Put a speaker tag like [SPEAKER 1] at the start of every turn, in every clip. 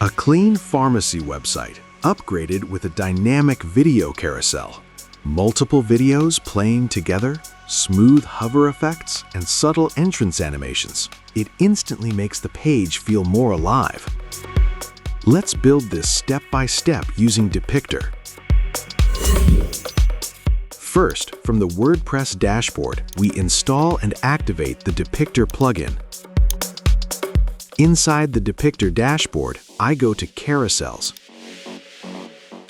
[SPEAKER 1] A clean pharmacy website, upgraded with a dynamic video carousel. Multiple videos playing together, smooth hover effects, and subtle entrance animations. It instantly makes the page feel more alive. Let's build this step by step using Depicter. First, from the WordPress dashboard, we install and activate the Depicter plugin. Inside the Depicter dashboard, I go to Carousels.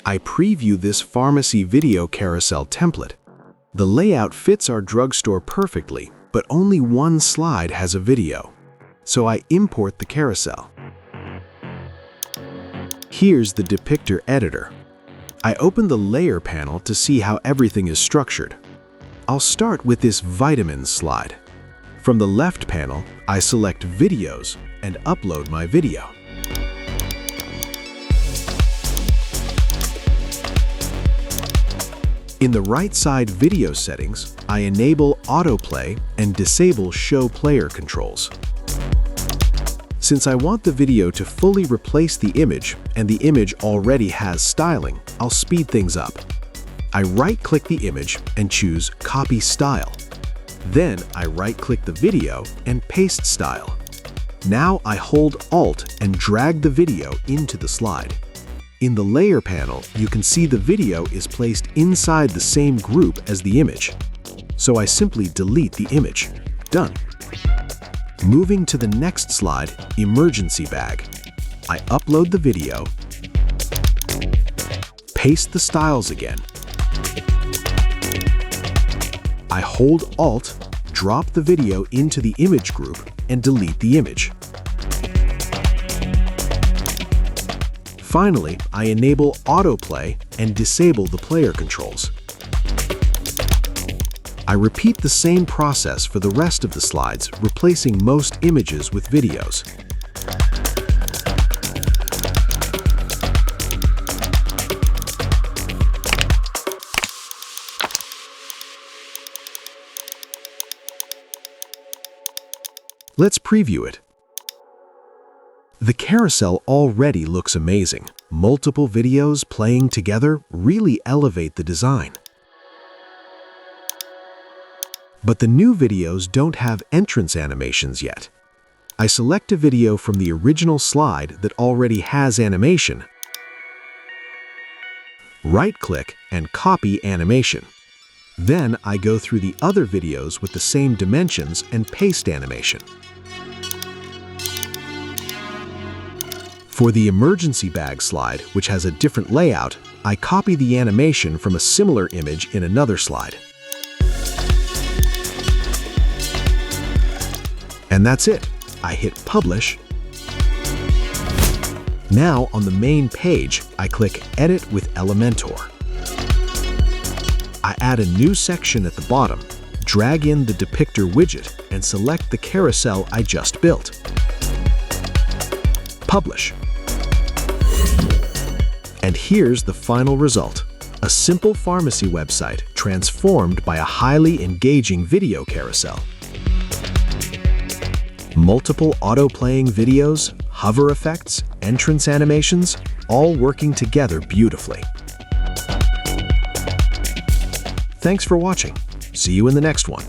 [SPEAKER 1] I preview this pharmacy video carousel template. The layout fits our drugstore perfectly, but only one slide has a video. So I import the carousel. Here's the Depicter editor. I open the layer panel to see how everything is structured. I'll start with this vitamins slide. From the left panel, I select Videos and upload my video. In the right side video settings, I enable autoplay and disable show player controls. Since I want the video to fully replace the image and the image already has styling, I'll speed things up. I right-click the image and choose Copy Style. Then I right-click the video and paste style. Now I hold Alt and drag the video into the slide. In the layer panel, you can see the video is placed inside the same group as the image. So I simply delete the image. Done. Moving to the next slide, Emergency Bag. I upload the video, paste the styles again. I hold Alt, drop the video into the image group, and delete the image. Finally, I enable autoplay and disable the player controls. I repeat the same process for the rest of the slides, replacing most images with videos. Let's preview it. The carousel already looks amazing. Multiple videos playing together really elevate the design. But the new videos don't have entrance animations yet. I select a video from the original slide that already has animation, right-click and copy animation. Then I go through the other videos with the same dimensions and paste animation. For the emergency bag slide, which has a different layout, I copy the animation from a similar image in another slide. And that's it. I hit Publish. Now on the main page, I click Edit with Elementor. I add a new section at the bottom, drag in the Depicter widget, and select the carousel I just built. Publish. And here's the final result. A simple pharmacy website transformed by a highly engaging video carousel. Multiple auto-playing videos, hover effects, entrance animations, all working together beautifully. Thanks for watching. See you in the next one.